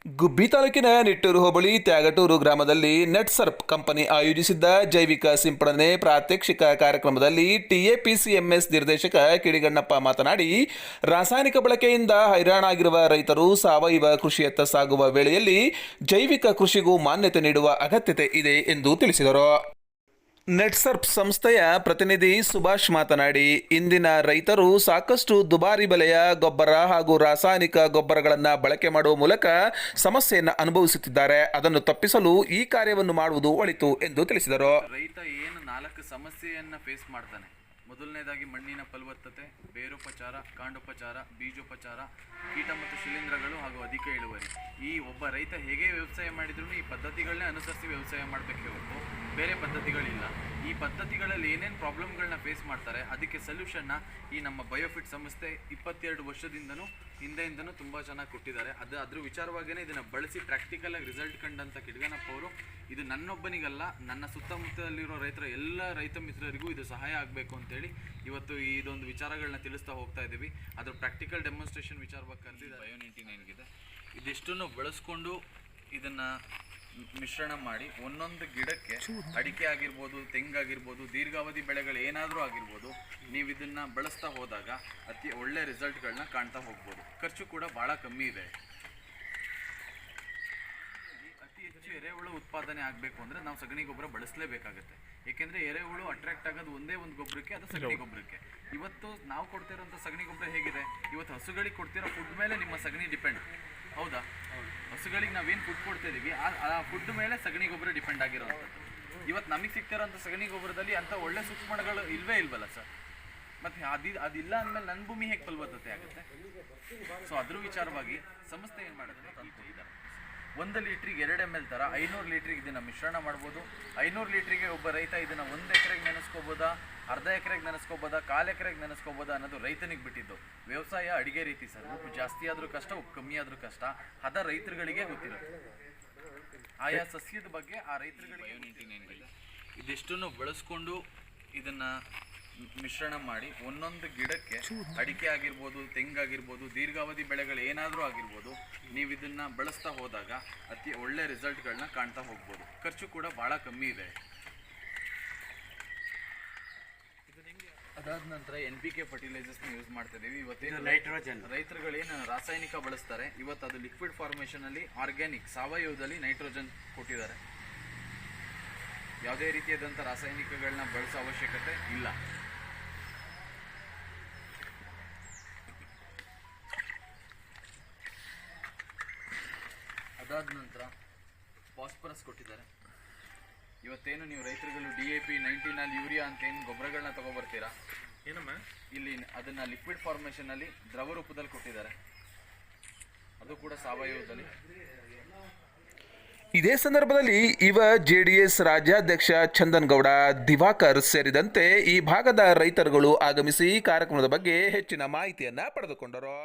ಗುಬ್ಬಿ ತಾಲೂಕಿನ ನಿಟ್ಟೂರು ಹೋಬಳಿ ತ್ಯಾಗಟೂರು ಗ್ರಾಮದಲ್ಲಿ ನೆಟ್ಸರ್ಪ್ ಕಂಪನಿ ಆಯೋಜಿಸಿದ್ದ ಜೈವಿಕ ಸಿಂಪಡಣೆ ಪ್ರಾತ್ಯಕ್ಷಿಕ ಕಾರ್ಯಕ್ರಮದಲ್ಲಿ ಟಿಎಪಿಸಿಎಂಎಸ್ ನಿರ್ದೇಶಕ ಕಿಡಿಗಣ್ಣಪ್ಪ ಮಾತನಾಡಿ, ರಾಸಾಯನಿಕ ಬಳಕೆಯಿಂದ ಹೈರಾಣಾಗಿರುವ ರೈತರು ಸಾವಯವ ಕೃಷಿಯತ್ತ ಸಾಗುವ ವೇಳೆಯಲ್ಲಿ ಜೈವಿಕ ಕೃಷಿಗೂ ಮಾನ್ಯತೆ ನೀಡುವ ಅಗತ್ಯತೆ ಇದೆ ಎಂದು ತಿಳಿಸಿದರು. ನೆಟ್ಸರ್ಪ್ ಸಂಸ್ಥೆಯ ಪ್ರತಿನಿಧಿ ಸುಭಾಷ್ ಮಾತನಾಡಿ, ಇಂದಿನ ರೈತರು ಸಾಕಷ್ಟು ದುಬಾರಿ ಬೆಲೆಯ ಗೊಬ್ಬರ ಹಾಗೂ ರಾಸಾಯನಿಕ ಗೊಬ್ಬರಗಳನ್ನು ಬಳಕೆ ಮಾಡುವ ಮೂಲಕ ಸಮಸ್ಯೆಯನ್ನು ಅನುಭವಿಸುತ್ತಿದ್ದಾರೆ. ಅದನ್ನು ತಪ್ಪಿಸಲು ಈ ಕಾರ್ಯವನ್ನು ಮಾಡುವುದು ಒಳಿತು ಎಂದು ತಿಳಿಸಿದರು. ರೈತ ಏನು 4 ಸಮಸ್ಯೆಯನ್ನು ಫೇಸ್ ಮಾಡ್ತಾನೆ. ಮೊದಲನೇದಾಗಿ ಮಣ್ಣಿನ ಫಲವತ್ತತೆ, ಬೇರುಪಚಾರ, ಕಾಂಡೋಪಚಾರ, ಬೀಜೋಪಚಾರ, ಕೀಟ ಮತ್ತು ಶಿಲೀಂಧ್ರಗಳು ಹಾಗೂ ಅಧಿಕ ಇಳುವರಿ. ಈ ಒಬ್ಬ ರೈತ ಹೇಗೆ ವ್ಯವಸಾಯ ಮಾಡಿದ್ರು ಈ ಪದ್ಧತಿಗಳನ್ನೇ ಅನುಸರಿಸಿ ವ್ಯವಸಾಯ ಮಾಡಬೇಕೇ ಹೊರತು ಬೇರೆ ಪದ್ಧತಿಗಳಿಲ್ಲ. ಈ ಪದ್ಧತಿಗಳಲ್ಲಿ ಏನೇನು ಪ್ರಾಬ್ಲಮ್ಗಳನ್ನ ಫೇಸ್ ಮಾಡ್ತಾರೆ ಅದಕ್ಕೆ ಸೊಲ್ಯೂಷನ್ನ ಈ ನಮ್ಮ ಬಯೋಫಿಟ್ ಸಂಸ್ಥೆ 22 ವರ್ಷದಿಂದನೂ ಹಿಂದೆಯಿಂದನೂ ತುಂಬ ಚೆನ್ನಾಗಿ ಕೊಟ್ಟಿದ್ದಾರೆ. ಅದ್ರ ವಿಚಾರವಾಗಿಯೇ ಇದನ್ನು ಬಳಸಿ ಪ್ರಾಕ್ಟಿಕಲಾಗಿ ರಿಸಲ್ಟ್ ಕಂಡಂಥ ಕಿಡಿಗಣ್ಣಪ್ಪ ಅವರು, ಇದು ನನ್ನೊಬ್ಬನಿಗಲ್ಲ, ನನ್ನ ಸುತ್ತಮುತ್ತಲಿರೋ ಎಲ್ಲ ರೈತ ಮಿತ್ರರಿಗೂ ಇದು ಸಹಾಯ ಆಗಬೇಕು ಅಂತೇಳಿ ಇವತ್ತು ಇದೊಂದು ವಿಚಾರಗಳನ್ನ ತಿಳಿಸ್ತಾ ಹೋಗ್ತಾ ಇದ್ದೀವಿ. ಅದ್ರ ಪ್ರಾಕ್ಟಿಕಲ್ ಡೆಮಾನ್ಸ್ಟ್ರೇಷನ್ ವಿಚಾರವಾಗಿ ಕರೆದಿದ್ದಾರೆ. ಬಯೋ99 ಇದಿಷ್ಟನ್ನು ಬಳಸ್ಕೊಂಡು ಇದನ್ನು ಮಿಶ್ರಣ ಮಾಡಿ ಒಂದೊಂದು ಗಿಡಕ್ಕೆ ಅಡಿಕೆ ಆಗಿರ್ಬೋದು, ತೆಂಗಾಗಿರ್ಬೋದು, ದೀರ್ಘಾವಧಿ ಬೆಳೆಗಳು ಏನಾದರೂ ಆಗಿರ್ಬೋದು, ನೀವು ಇದನ್ನು ಬಳಸ್ತಾ ಹೋದಾಗ ಅತಿ ಒಳ್ಳೆ ರಿಸಲ್ಟ್ಗಳನ್ನ ಕಾಣ್ತಾ ಹೋಗ್ಬೋದು. ಖರ್ಚು ಕೂಡ ಭಾಳ ಕಮ್ಮಿ ಇದೆ. ಅತಿ ಹೆಚ್ಚು ಎರೆಹುಳು ಉತ್ಪಾದನೆ ಆಗಬೇಕು ಅಂದರೆ ನಾವು ಸಗಣಿ ಗೊಬ್ಬರ ಬಳಸಲೇಬೇಕಾಗುತ್ತೆ. ಏಕೆಂದರೆ ಎರೆಹುಳು ಅಟ್ರಾಕ್ಟ್ ಆಗೋದು ಒಂದೇ ಒಂದು ಗೊಬ್ಬರಕ್ಕೆ, ಅದು ಸಗಣಿ ಗೊಬ್ಬರಕ್ಕೆ. ಇವತ್ತು ನಾವು ಕೊಡ್ತಿರೋಂಥ ಸಗಣಿ ಗೊಬ್ಬರ ಹೇಗಿದೆ, ಇವತ್ತು ಹಸುಗಳಿಗೆ ಕೊಡ್ತಿರೋ ಫುಡ್ ಮೇಲೆ ನಿಮ್ಮ ಸಗಣಿ ಡಿಪೆಂಡ್. ಹೌದಾ? ಹಸುಗಳಿಗೆ ನಾವೇನು ಫುಡ್ ಕೊಡ್ತಾ ಇದೀವಿ ಆ ಫುಡ್ ಮೇಲೆ ಸಗಣಿ ಗೊಬ್ಬರ ಡಿಪೆಂಡ್ ಆಗಿರೋವಂಥದ್ದು. ಇವತ್ತು ನಮಗೆ ಸಿಗ್ತಿರೋಂಥ ಸಗಣಿ ಗೊಬ್ಬರದಲ್ಲಿ ಅಂಥ ಒಳ್ಳೆ ಸೂಕ್ಷ್ಮಗಳು ಇಲ್ವಲ್ಲ ಸರ್. ಮತ್ತು ಅದಿಲ್ಲ ಅಂದಮೇಲೆ ನನ್ನ ಭೂಮಿ ಹೇಗೆ ಫಲವತ್ತತೆ ಆಗುತ್ತೆ? ಸೊ ಅದ್ರ ವಿಚಾರವಾಗಿ ಸಂಸ್ಥೆ ಏನು ಮಾಡುತ್ತೆ, 1 ಲೀಟ್ರಿಗೆ 2 ml ಥರ 500 ಲೀಟ್ರಿಗೆ ಇದನ್ನು ಮಿಶ್ರಣ ಮಾಡ್ಬೋದು. 500 ಲೀಟ್ರಿಗೆ ಒಬ್ಬ ರೈತ ಇದನ್ನು 1 ಎಕರೆಗೆ ನೆನೆಸ್ಕೋಬೋದಾ, ಅರ್ಧ ಎಕರೆಗೆ ನೆನೆಸ್ಕೋಬೋದಾ, 1/4 ಎಕರೆಗೆ ನೆನೆಸ್ಕೋಬೋದಾ ಅನ್ನೋದು ರೈತನಿಗೆ ಬಿಟ್ಟಿದ್ದು. ವ್ಯವಸಾಯ ಅಡುಗೆ ರೀತಿ ಸರ್. ಉಪ್ಪು ಜಾಸ್ತಿ ಆದರೂ ಕಷ್ಟ, ಉಪ್ಪು ಕಮ್ಮಿ ಆದರೂ ಕಷ್ಟ. ಅದ ರೈತರುಗಳಿಗೆ ಗೊತ್ತಿರುತ್ತೆ. ಆಯಾ ಸಸ್ಯದ ಬಗ್ಗೆ ಆ ರೈತರುಗಳಿಗೆ ಇದಿಷ್ಟನ್ನು ಬಳಸ್ಕೊಂಡು ಇದನ್ನು ಮಿಶ್ರಣ ಮಾಡಿ ಒಂದೊಂದು ಗಿಡಕ್ಕೆ ಅಡಿಕೆ ಆಗಿರ್ಬೋದು, ತೆಂಗಾಗಿರ್ಬೋದು, ದೀರ್ಘಾವಧಿ ಬೆಳೆಗಳು ಏನಾದರೂ ಆಗಿರ್ಬೋದು, ನೀವು ಇದನ್ನು ಬಳಸ್ತಾ ಹೋದಾಗ ಅತಿ ಒಳ್ಳೆ ರಿಸಲ್ಟ್ಗಳನ್ನ ಕಾಣ್ತಾ ಹೋಗ್ಬೋದು. ಖರ್ಚು ಕೂಡ ಭಾಳ ಕಮ್ಮಿ ಇದೆ. ಅದಾದ ನಂತರ NPK ಫರ್ಟಿಲೈಸರ್ಸ್ನ ಯೂಸ್ ಮಾಡ್ತಾ ಇದ್ದೀವಿ. ಇವತ್ತೇನು ನೈಟ್ರೋಜನ್ ರೈತರುಗಳೇನು ರಾಸಾಯನಿಕ ಬಳಸ್ತಾರೆ, ಇವತ್ತು ಅದು ಲಿಕ್ವಿಡ್ ಫಾರ್ಮೇಷನಲ್ಲಿ ಆರ್ಗ್ಯಾನಿಕ್ ಸಾವಯವದಲ್ಲಿ ನೈಟ್ರೋಜನ್ ಕೊಟ್ಟಿದ್ದಾರೆ. ಯಾವುದೇ ರೀತಿಯಾದಂಥ ರಾಸಾಯನಿಕಗಳನ್ನ ಬಳಸೋ ಅವಶ್ಯಕತೆ ಇಲ್ಲ. ಅದಾದ ನಂತರ ಫಾಸ್ಫರಸ್ ಕೊಟ್ಟಿದ್ದಾರೆ. ಇವತ್ತೇನು ನೀವು ರೈತರುಗಳು DAP 19 ಯೂರಿಯಾ ಅಂತ ಏನು ಗೊಬ್ಬರಗಳನ್ನ ತಗೊಬರ್ತೀರಾ, ಏನಮ್ಮ ಇಲ್ಲಿ ಅದನ್ನು ಲಿಕ್ವಿಡ್ ಫಾರ್ಮೇಷನಲ್ಲಿ ದ್ರವ ರೂಪದಲ್ಲಿ ಕೊಟ್ಟಿದ್ದಾರೆ. ಅದು ಕೂಡ ಸಾವಯವದಲ್ಲಿ. ಇದೇ ಸಂದರ್ಭದಲ್ಲಿ JDS ರಾಜ್ಯಾಧ್ಯಕ್ಷ ಚಂದನ್ ಗೌಡ, ದಿವಾಕರ್ ಸೇರಿದಂತೆ ಈ ಭಾಗದ ರೈತರುಗಳು ಆಗಮಿಸಿ ಕಾರ್ಯಕ್ರಮದ ಬಗ್ಗೆ ಹೆಚ್ಚಿನ ಮಾಹಿತಿಯನ್ನು ಪಡೆದುಕೊಂಡರು.